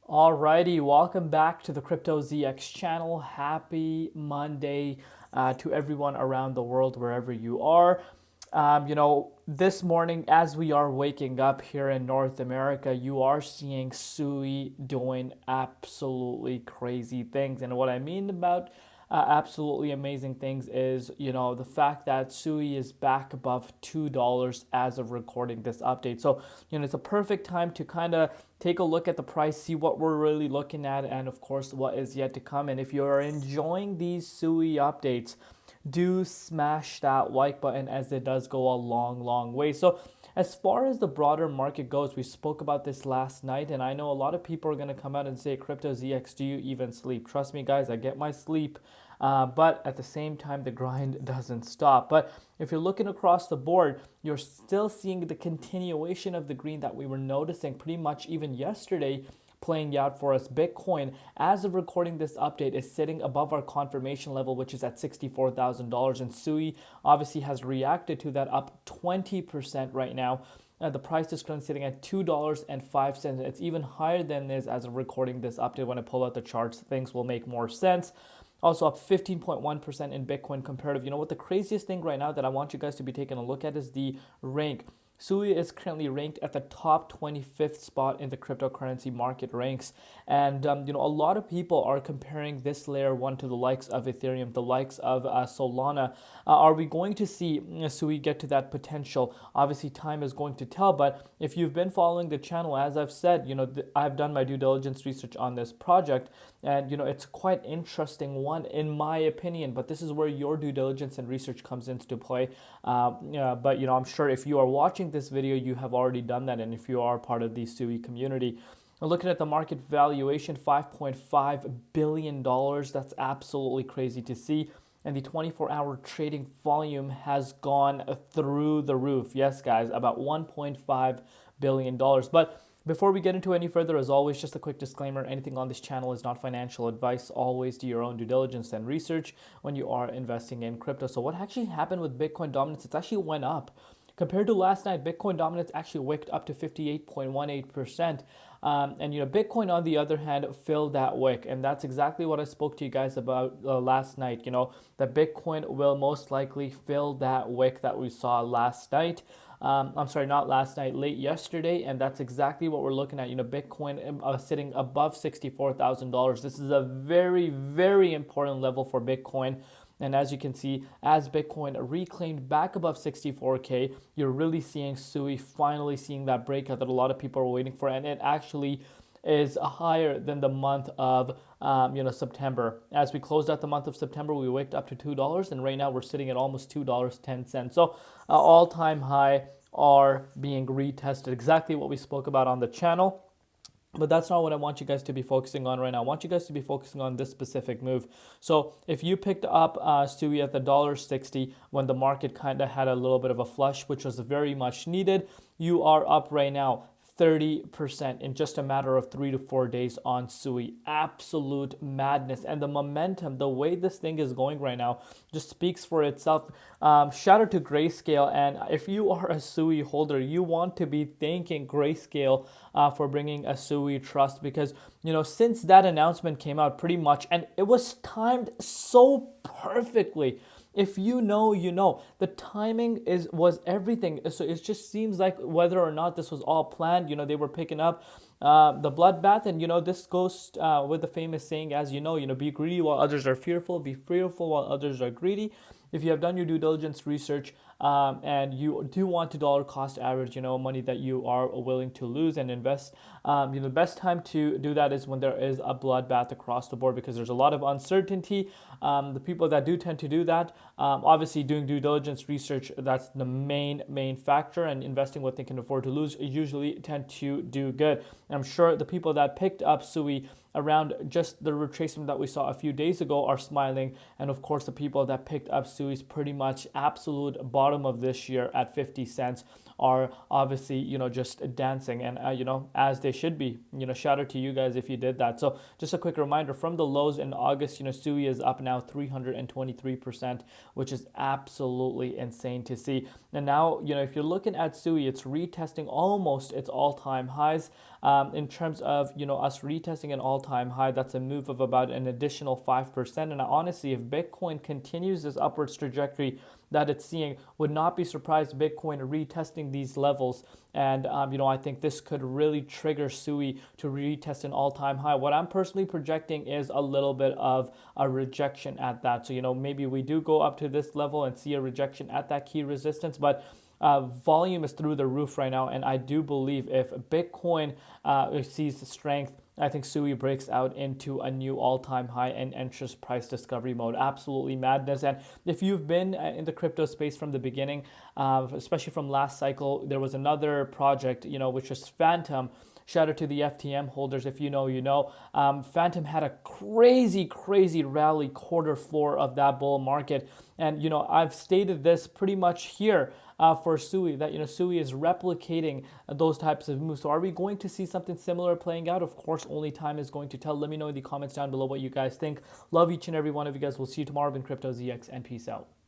Alrighty, welcome back to the Crypto ZX channel. Happy Monday to everyone around the world, wherever you are. This morning, as we are waking up here in North America, you are seeing SUI doing absolutely crazy things. And what I mean about absolutely amazing things is, the fact that SUI is back above $2 as of recording this update. So, it's a perfect time to kind of take a look at the price, see what we're really looking at, and of course, what is yet to come. And if you're enjoying these SUI updates, do smash that like button, as it does go a long way. So as far as the broader market goes, we spoke about this last night, and I know a lot of people are going to come out and say, Crypto ZX, do you even sleep? Trust me, guys, I get my sleep, but at the same time, the grind doesn't stop. But if you're looking across the board, you're still seeing the continuation of the green that we were noticing pretty much even yesterday playing out for us. Bitcoin, as of recording this update, is sitting above our confirmation level, which is at $64,000. And SUI obviously has reacted to that, up 20% right now. The price is currently sitting at $2.05. It's even higher than this as of recording this update. When I pull out the charts, things will make more sense. Also up 15.1% in Bitcoin comparative. You know what, the craziest thing right now that I want you guys to be taking a look at is the rank. SUI is currently ranked at the top 25th spot in the cryptocurrency market ranks. And, a lot of people are comparing this layer one to the likes of Ethereum, the likes of Solana. Are we going to see SUI get to that potential? Obviously, time is going to tell. But if you've been following the channel, as I've said, I've done my due diligence research on this project. And, it's quite interesting one, in my opinion. But this is where your due diligence and research comes into play. But, I'm sure if you are watching this video, you have already done that, and if you are part of the SUI community. Looking at the market valuation, $5.5 billion. That's absolutely crazy to see. And the 24-hour trading volume has gone through the roof. Yes, guys, about $1.5 billion. But before we get into any further, as always, just a quick disclaimer: anything on this channel is not financial advice. Always do your own due diligence and research when you are investing in crypto. So what actually happened with Bitcoin dominance? It actually went up. Compared to last night, Bitcoin dominance actually wicked up to 58.18%. Bitcoin, on the other hand, filled that wick. And that's exactly what I spoke to you guys about last night. That Bitcoin will most likely fill that wick that we saw last night. I'm sorry, not last night, late yesterday. And that's exactly what we're looking at. Bitcoin sitting above $64,000. This is a very important level for Bitcoin. And as you can see, as Bitcoin reclaimed back above 64K, you're really seeing SUI finally seeing that breakout that a lot of people are waiting for. And it actually is higher than the month of September. As we closed out the month of September, we waked up to $2, and right now we're sitting at almost $2.10. So all-time high are being retested. Exactly what we spoke about on the channel. But that's not what I want you guys to be focusing on right now. I want you guys to be focusing on this specific move. So if you picked up SUI at the $1.60 when the market kind of had a little bit of a flush, which was very much needed, you are up right now 30% in just a matter of 3 to 4 days on SUI. Absolute madness. And the momentum, the way this thing is going right now, just speaks for itself. Shout out to Grayscale. And if you are a SUI holder, you want to be thanking Grayscale for bringing a SUI trust, because, since that announcement came out pretty much, and it was timed so perfectly. If you know, you know. The timing was everything. So it just seems like whether or not this was all planned, they were picking up the bloodbath. And, this goes with the famous saying, as be greedy while others are fearful, be fearful while others are greedy. If you have done your due diligence research and you do want to dollar cost average, money that you are willing to lose and invest, the best time to do that is when there is a bloodbath across the board, because there's a lot of uncertainty. The people that do tend to do that, obviously doing due diligence research, that's the main factor, and investing what they can afford to lose usually tend to do good. And I'm sure the people that picked up SUI around just the retracement that we saw a few days ago are smiling. And of course, the people that picked up SUI's pretty much absolute bottom bottom of this year at 50 cents are obviously, just dancing, and as they should be. Shout out to you guys if you did that. So just a quick reminder, from the lows in August, SUI is up now 323%, which is absolutely insane to see. And now, if you're looking at SUI, it's retesting almost its all-time highs. In terms of, us retesting an all-time high, that's a move of about an additional 5%. And honestly, if Bitcoin continues this upwards trajectory that it's seeing, would not be surprised Bitcoin retesting these levels. And, I think this could really trigger SUI to retest an all-time high. What I'm personally projecting is a little bit of a rejection at that. So, maybe we do go up to this level and see a rejection at that key resistance, but volume is through the roof right now, and I do believe if Bitcoin sees the strength, I think SUI breaks out into a new all-time high and enters price discovery mode. Absolutely madness. And if you've been in the crypto space from the beginning, especially from last cycle, there was another project, which was Phantom. Shout out to the FTM holders. If you know, you know. Phantom had a crazy rally quarter four of that bull market. And, I've stated this pretty much here for SUI, that, SUI is replicating those types of moves. So are we going to see something similar playing out? Of course, only time is going to tell. Let me know in the comments down below what you guys think. Love each and every one of you guys. We'll see you tomorrow in Crypto ZX, and peace out.